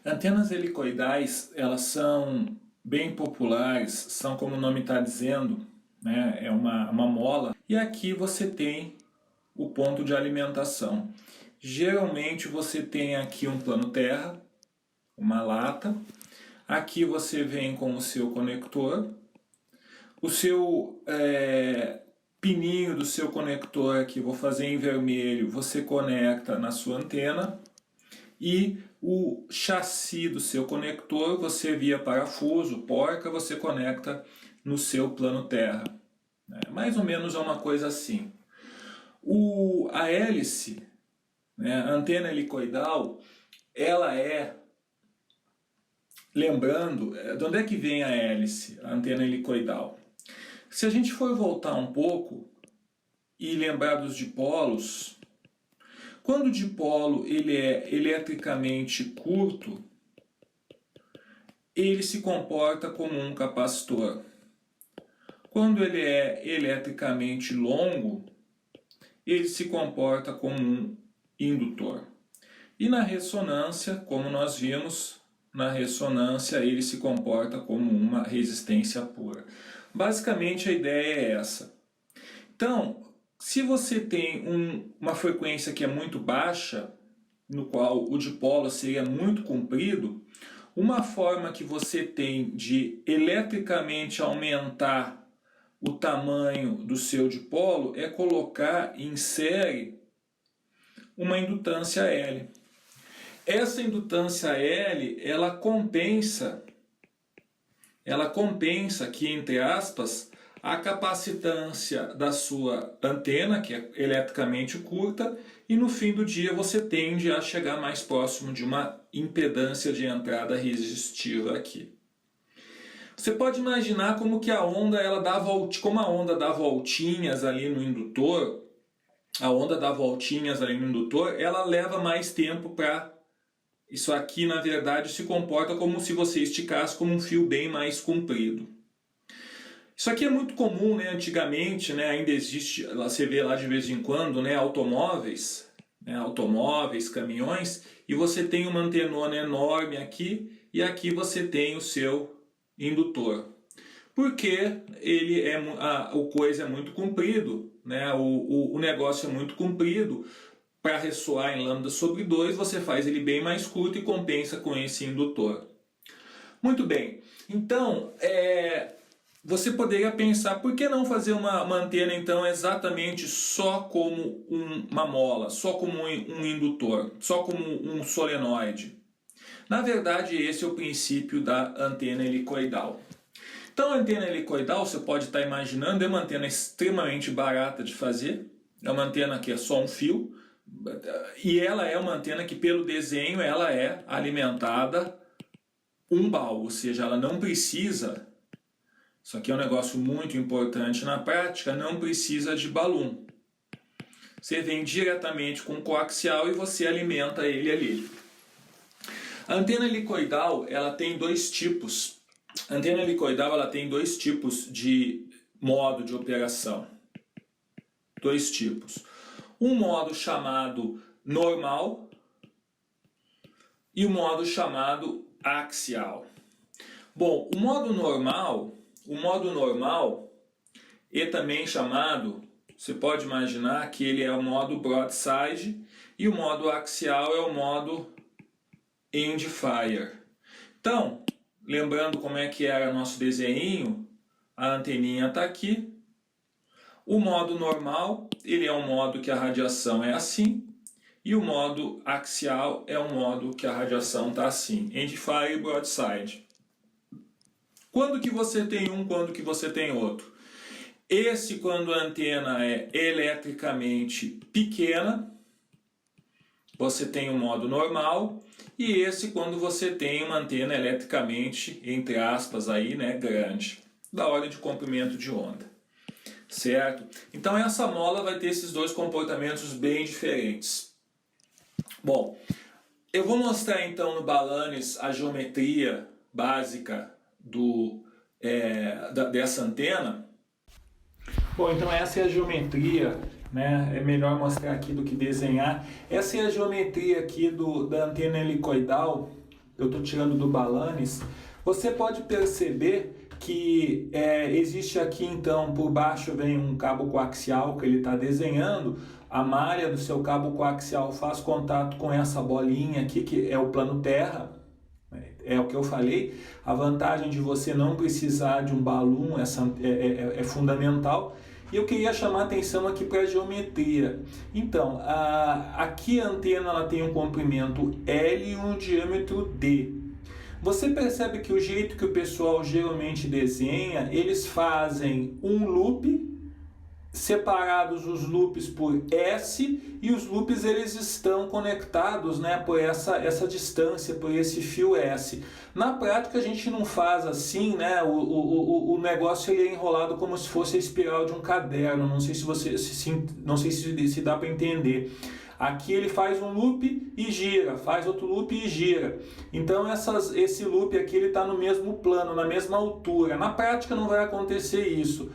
Antenas helicoidais, elas são bem populares, são como o nome está dizendo, né? É uma mola. E aqui você tem o ponto de alimentação. Geralmente você tem aqui um plano terra, uma lata. Aqui você vem com o seu conector. O seu pininho do seu conector aqui, vou fazer em vermelho, você conecta na sua antena. E o chassi do seu conector, você via parafuso, porca, você conecta no seu plano terra. Mais ou menos é uma coisa assim. A hélice, né, a antena helicoidal, ela é, lembrando, de onde é que vem a hélice, a antena helicoidal? Se a gente for voltar um pouco e lembrar dos dipolos, quando o dipolo ele é eletricamente curto, ele se comporta como um capacitor. Quando ele é eletricamente longo, ele se comporta como um indutor. E na ressonância, como nós vimos, na ressonância ele se comporta como uma resistência pura. Basicamente a ideia é essa. Então, se você tem uma frequência que é muito baixa, no qual o dipolo seria muito comprido, uma forma que você tem de eletricamente aumentar o tamanho do seu dipolo é colocar em série uma indutância L. Essa indutância L, ela compensa aqui, entre aspas, a capacitância da sua antena, que é eletricamente curta, e no fim do dia você tende a chegar mais próximo de uma impedância de entrada resistiva aqui. Você pode imaginar como que a onda ela dá como a onda dá voltinhas ali no indutor, ela leva mais tempo para isso aqui, na verdade, se comporta como se você esticasse como um fio bem mais comprido. Isso aqui é muito comum, né? Antigamente, né? Ainda existe, você vê lá de vez em quando, né? Automóveis, caminhões, e você tem uma antenona enorme aqui, e aqui você tem o seu indutor. Porque o coisa é muito comprido, né? O negócio é muito comprido. Para ressoar em lambda sobre 2, você faz ele bem mais curto e compensa com esse indutor. Muito bem, então você poderia pensar, por que não fazer uma antena então exatamente só como uma mola, só como um indutor, só como um solenoide? Na verdade, esse é o princípio da antena helicoidal. Então a antena helicoidal, você pode estar imaginando, é uma antena extremamente barata de fazer, é uma antena que é só um fio, e ela é uma antena que pelo desenho ela é alimentada umbal, ou seja, ela não precisa, isso aqui é um negócio muito importante na prática, não precisa de balão. Você vem diretamente com coaxial e você alimenta ele ali. A antena helicoidal ela tem dois tipos. A antena helicoidal ela tem dois tipos de modo de operação. Dois tipos. Um modo chamado normal e o modo chamado axial. Bom, o modo normal é também chamado, você pode imaginar que ele é o modo broadside e o modo axial é o modo end fire. Então, lembrando como é que era nosso desenho, a anteninha está aqui. O modo normal, ele é um modo que a radiação é assim, e o modo axial é um modo que a radiação está assim, end fire e broadside. Quando que você tem um, quando que você tem outro? Esse quando a antena é eletricamente pequena, você tem o modo normal, e esse quando você tem uma antena eletricamente, entre aspas, aí, né, grande, da ordem de comprimento de onda. Certo? Então essa mola vai ter esses dois comportamentos bem diferentes. Bom, eu vou mostrar então no Balanes a geometria básica dessa antena. Bom, então essa é a geometria, né? É melhor mostrar aqui do que desenhar. Essa é a geometria aqui da antena helicoidal eu estou tirando do Balanis, você pode perceber que existe aqui então, por baixo vem um cabo coaxial que ele está desenhando, a malha do seu cabo coaxial faz contato com essa bolinha aqui, que é o plano terra, é o que eu falei, a vantagem de você não precisar de um balão é fundamental. E eu queria chamar a atenção aqui para a geometria. Então, aqui a antena ela tem um comprimento L e um diâmetro D. Você percebe que o jeito que o pessoal geralmente desenha, eles fazem um loop, separados os loops por S, e os loops eles estão conectados, né, por essa distância, por esse fio S. Na prática a gente não faz assim, né, o negócio ele é enrolado como se fosse a espiral de um caderno, não sei se dá para entender. Aqui ele faz um loop e gira, faz outro loop e gira. Então esse loop aqui ele está no mesmo plano, na mesma altura. Na prática não vai acontecer isso.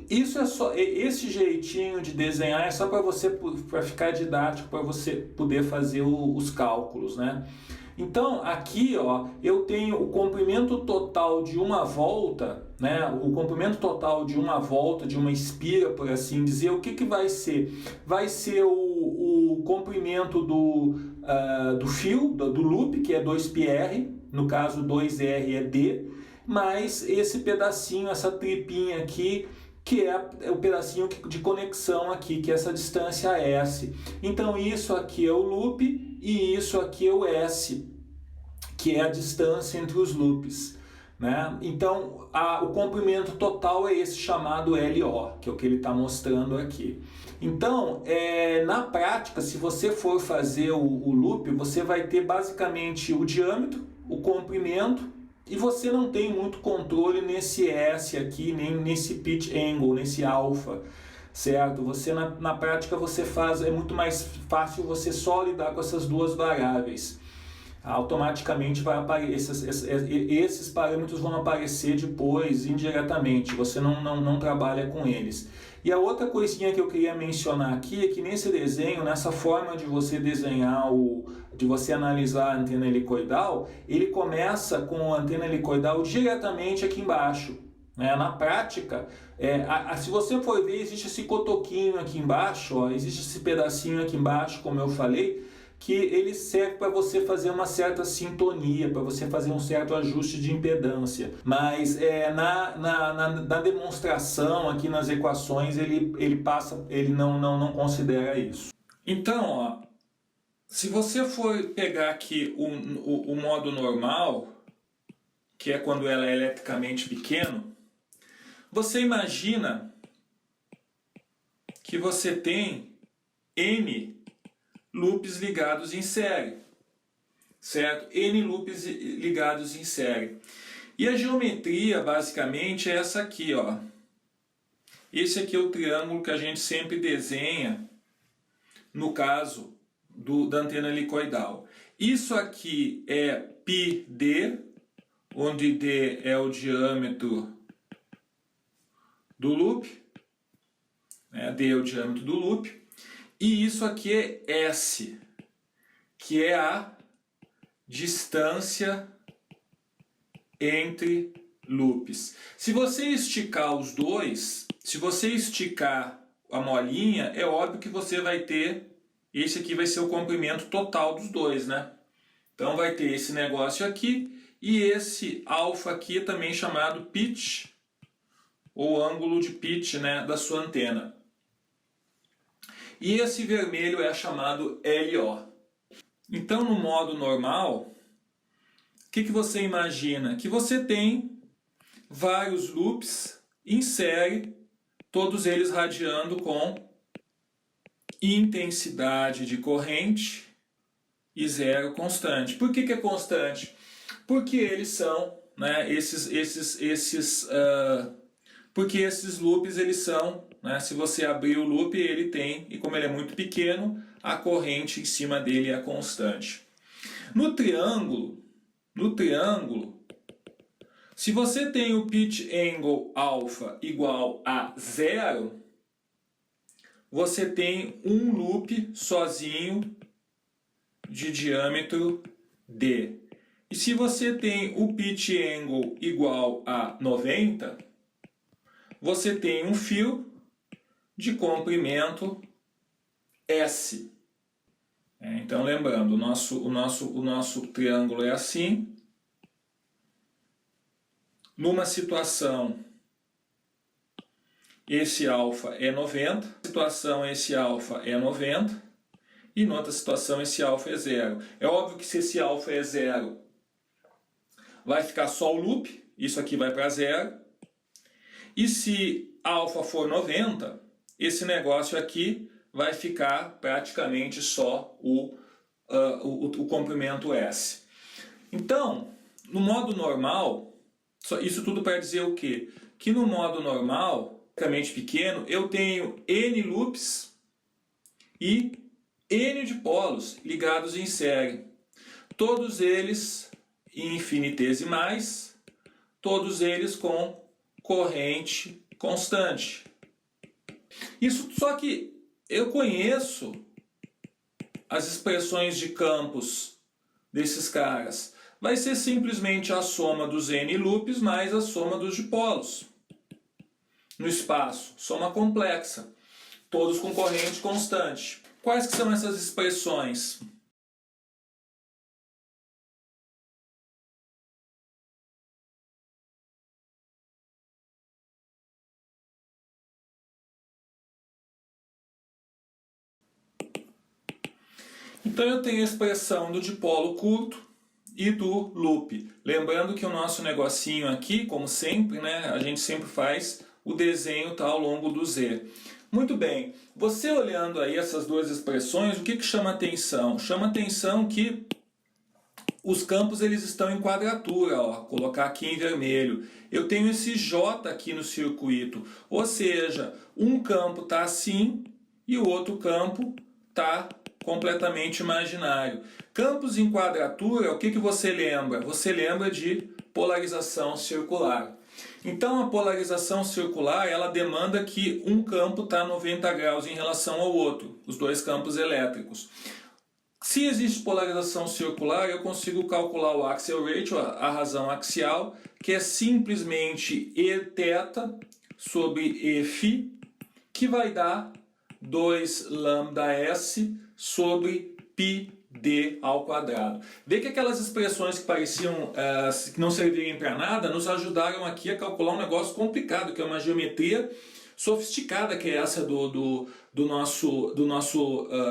Isso é só, esse jeitinho de desenhar é só para ficar didático, para você poder fazer os cálculos, né? Então aqui, ó, eu tenho o comprimento total de uma volta, né? O comprimento total de uma volta, de uma espira, por assim dizer, o que vai ser? Vai ser o comprimento do fio, do loop, que é 2πr, no caso 2r é d, mais esse pedacinho, essa tripinha aqui, que é o pedacinho de conexão aqui, que é essa distância S. Então isso aqui é o loop e isso aqui é o S, que é a distância entre os loops, né? Então o comprimento total é esse chamado LO, que é o que ele está mostrando aqui. Então, na prática, se você for fazer o loop, você vai ter basicamente o diâmetro, o comprimento, e você não tem muito controle nesse S aqui, nem nesse pitch angle, nesse alfa, certo? Você na prática você é muito mais fácil você só lidar com essas duas variáveis. Automaticamente vai aparecer, esses parâmetros vão aparecer depois indiretamente, você não trabalha com eles. E a outra coisinha que eu queria mencionar aqui é que nesse desenho, nessa forma de você desenhar, de você analisar a antena helicoidal, ele começa com a antena helicoidal diretamente aqui embaixo. Na prática, se você for ver, existe esse cotoquinho aqui embaixo, ó, existe esse pedacinho aqui embaixo, como eu falei, que ele serve para você fazer uma certa sintonia, para você fazer um certo ajuste de impedância. Mas na demonstração, aqui nas equações, ele não considera isso. Então, ó, se você for pegar aqui o modo normal, que é quando ela é eletricamente pequeno, você imagina que você tem N loops ligados em série, certo? N loops ligados em série. E a geometria, basicamente, é essa aqui, ó. Esse aqui é o triângulo que a gente sempre desenha no caso da antena helicoidal. Isso aqui é πd, onde d é o diâmetro do loop, né? D é o diâmetro do loop. E isso aqui é S, que é a distância entre loops. Se você esticar os dois, se você esticar a molinha, é óbvio que você vai ter, esse aqui vai ser o comprimento total dos dois, né? Então vai ter esse negócio aqui e esse alfa aqui também chamado pitch, ou ângulo de pitch, né, da sua antena. E esse vermelho é chamado LO. Então, no modo normal, o que você imagina? Que você tem vários loops em série, todos eles radiando com intensidade de corrente e zero constante. Por que é constante? Porque eles são, né, porque esses loops eles são, né, se você abrir o loop ele tem, e como ele é muito pequeno, a corrente em cima dele é constante. No triângulo, se você tem o pitch angle alfa igual a 0, você tem um loop sozinho de diâmetro D. E se você tem o pitch angle igual a 90, você tem um fio de comprimento S. Então, lembrando, o nosso triângulo é assim. Numa situação, esse alfa é 90. Numa situação, esse alfa é 90. E noutra situação, esse alfa é 0. É óbvio que se esse alfa é 0, vai ficar só o loop. Isso aqui vai para 0. E se alfa for 90, esse negócio aqui vai ficar praticamente só o comprimento S. Então, no modo normal, isso tudo para dizer o quê? Que no modo normal, praticamente pequeno, eu tenho N loops e N dipolos ligados em série. Todos eles infinitesimais, todos eles com corrente constante. Isso só que eu conheço as expressões de campos desses caras. Vai ser simplesmente a soma dos N loops mais a soma dos dipolos. No espaço, soma complexa. Todos com corrente constante. Quais que são essas expressões? Então eu tenho a expressão do dipolo curto e do loop. Lembrando que o nosso negocinho aqui, como sempre, né, a gente sempre faz o desenho tá, ao longo do Z. Muito bem, você olhando aí essas duas expressões, o que chama atenção? Chama atenção que os campos eles estão em quadratura, ó, colocar aqui em vermelho. Eu tenho esse J aqui no circuito, ou seja, um campo está assim e o outro campo está completamente imaginário. Campos em quadratura, o que você lembra? Você lembra de polarização circular. Então a polarização circular ela demanda que um campo está 90 graus em relação ao outro, os dois campos elétricos. Se existe polarização circular, eu consigo calcular o axial ratio, a razão axial, que é simplesmente Eθ sobre Eφ, que vai dar 2 lambda-s sobre πd ao quadrado. Vê que aquelas expressões que pareciam que não serviam para nada, nos ajudaram aqui a calcular um negócio complicado, que é uma geometria sofisticada, que é essa da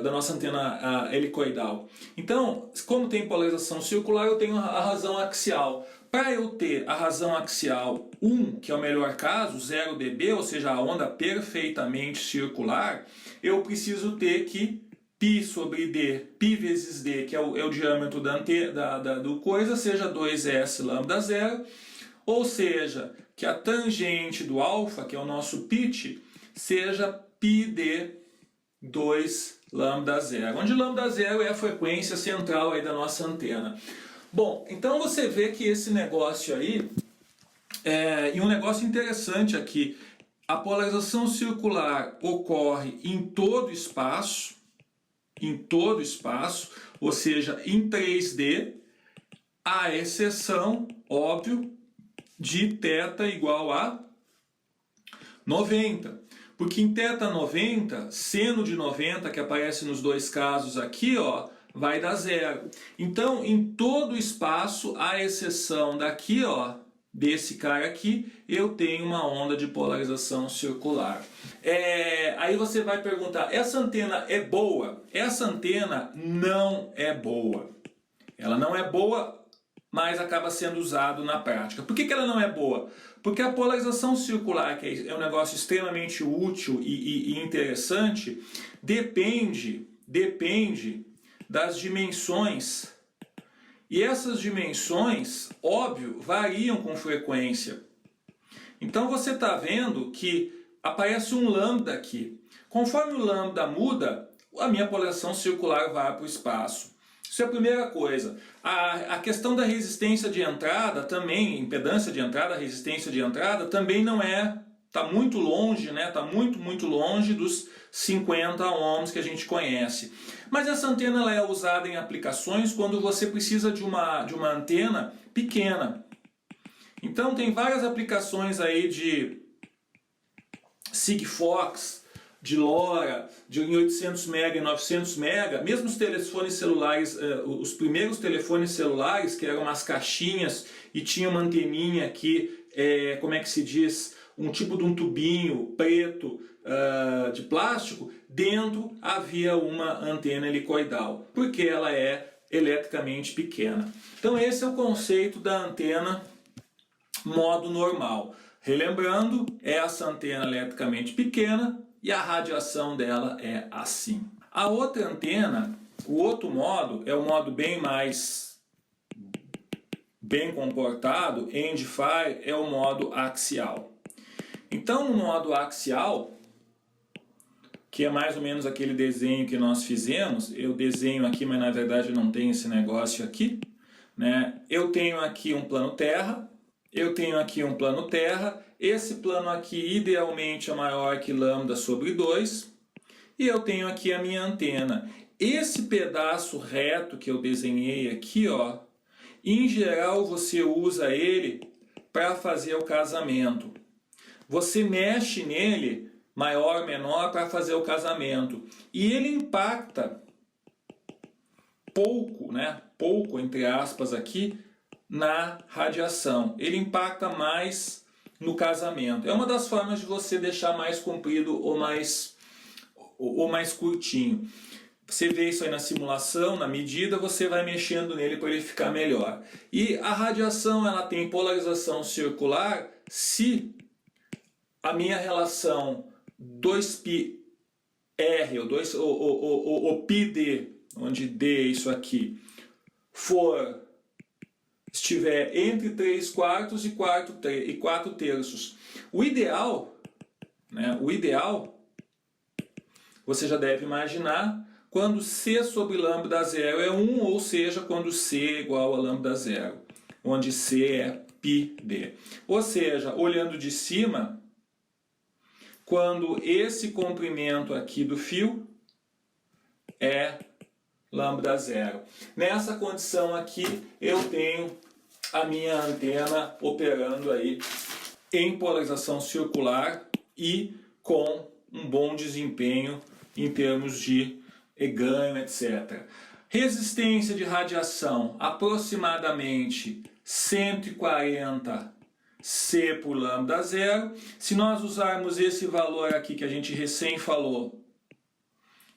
nossa antena helicoidal. Então, como tem polarização circular, eu tenho a razão axial. Para eu ter a razão axial 1, que é o melhor caso, 0 dB, ou seja, a onda perfeitamente circular, eu preciso ter que π sobre d, π vezes d, que é o diâmetro do coisa, seja 2s lambda 0, ou seja, que a tangente do alfa, que é o nosso pitch, seja πd 2 lambda 0, onde lambda 0 é a frequência central aí da nossa antena. Bom, então você vê que esse negócio aí, e um negócio interessante aqui, a polarização circular ocorre em todo espaço, ou seja, em 3D, à exceção, óbvio, de θ igual a 90. Porque em θ 90, seno de 90, que aparece nos dois casos aqui, ó, vai dar 0. Então, em todo o espaço, à exceção daqui, ó, desse cara aqui, eu tenho uma onda de polarização circular. Aí você vai perguntar, essa antena é boa? Essa antena não é boa. Ela não é boa, mas acaba sendo usado na prática. Por que ela não é boa? Porque a polarização circular, que é um negócio extremamente útil e interessante, depende das dimensões. E essas dimensões, óbvio, variam com frequência. Então você está vendo que aparece um lambda aqui. Conforme o lambda muda, a minha polarização circular vai para o espaço. Isso é a primeira coisa. A questão da resistência de entrada também, impedância de entrada, resistência de entrada, também não é está muito longe, né? Está muito longe dos 50 ohms que a gente conhece. Mas essa antena ela é usada em aplicações quando você precisa de uma antena pequena. Então tem várias aplicações aí de Sigfox, de LoRa, de 800 MB e 900 MB, mesmo os telefones celulares, os primeiros telefones celulares, que eram umas caixinhas e tinha uma anteninha aqui, como é que se diz, um tipo de um tubinho preto de plástico, dentro havia uma antena helicoidal, porque ela é eletricamente pequena. Então esse é o conceito da antena modo normal. Relembrando, essa antena eletricamente pequena e a radiação dela é assim. A outra antena, o outro modo, é o modo bem comportado, end-fire, é o modo axial. Então no modo axial, que é mais ou menos aquele desenho que nós fizemos, eu desenho aqui, mas na verdade não tem esse negócio aqui, né? Eu tenho aqui um plano terra, eu tenho aqui um plano terra, esse plano aqui idealmente é maior que lambda sobre 2, e eu tenho aqui a minha antena. Esse pedaço reto que eu desenhei aqui, ó, em geral você usa ele para fazer o casamento. Você mexe nele, maior, menor, para fazer o casamento. E ele impacta pouco, né? Pouco, entre aspas, aqui, na radiação. Ele impacta mais no casamento. É uma das formas de você deixar mais comprido ou mais curtinho. Você vê isso aí na simulação, na medida, você vai mexendo nele para ele ficar melhor. E a radiação ela tem polarização circular se a minha relação 2πr, ou πd, onde D é isso aqui, estiver entre 3/4 e 4/3. O ideal, né, você já deve imaginar, quando C sobre lambda zero é 1, ou seja, quando C é igual a lambda zero, onde C é πd. Ou seja, olhando de cima, quando esse comprimento aqui do fio é lambda zero. Nessa condição aqui, eu tenho a minha antena operando aí em polarização circular e com um bom desempenho em termos de ganho, etc. Resistência de radiação, aproximadamente 140 C por lambda zero. Se nós usarmos esse valor aqui que a gente recém falou,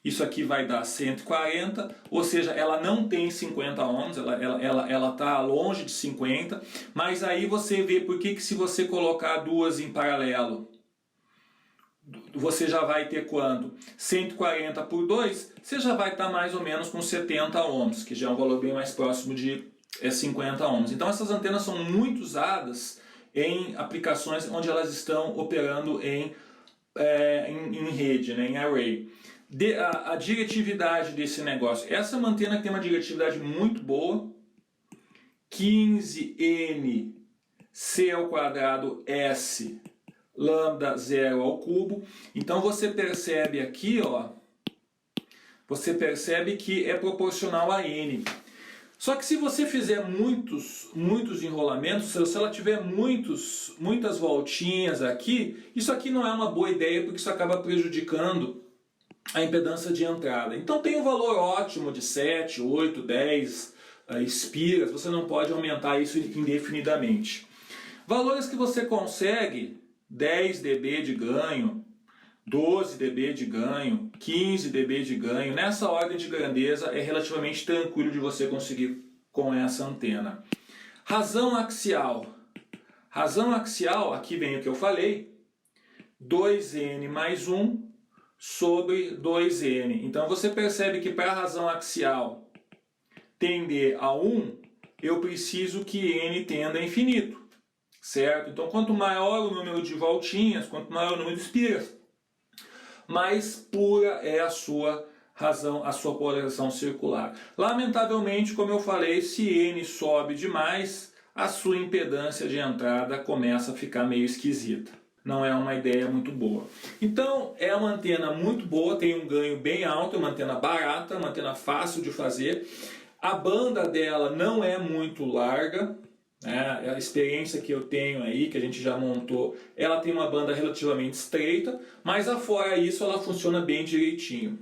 isso aqui vai dar 140, ou seja, ela não tem 50 ohms, ela está longe de 50, mas aí você vê por que se você colocar duas em paralelo, você já vai ter quanto? 140 por 2, você já vai estar mais ou menos com 70 ohms, que já é um valor bem mais próximo de 50 ohms. Então essas antenas são muito usadas em aplicações onde elas estão operando em rede, né, em array. A diretividade desse negócio, essa é uma antena que tem uma diretividade muito boa, 15N C ao quadrado S lambda zero ao cubo. Então você percebe aqui, ó, você percebe que é proporcional a N. Só que se você fizer muitos enrolamentos, se ela tiver muitas voltinhas aqui, isso aqui não é uma boa ideia, porque isso acaba prejudicando a impedância de entrada. Então tem um valor ótimo de 7, 8, 10 espiras, você não pode aumentar isso indefinidamente. Valores que você consegue, 10 dB de ganho, 12 dB de ganho, 15 dB de ganho, nessa ordem de grandeza é relativamente tranquilo de você conseguir com essa antena. Razão axial. Razão axial, aqui vem o que eu falei, 2N mais 1 sobre 2N. Então você percebe que para a razão axial tender a 1, eu preciso que N tenda a infinito, certo? Então quanto maior o número de voltinhas, quanto maior o número de espiras, mais pura é a sua razão, a sua polarização circular. Lamentavelmente, como eu falei, se N sobe demais, a sua impedância de entrada começa a ficar meio esquisita. não é uma ideia muito boa. Então é uma antena muito boa, tem um ganho bem alto, é uma antena barata, uma antena fácil de fazer. A banda dela não é muito larga, né? A experiência que eu tenho aí, que a gente já montou, ela tem uma banda relativamente estreita, mas afora isso ela funciona bem direitinho.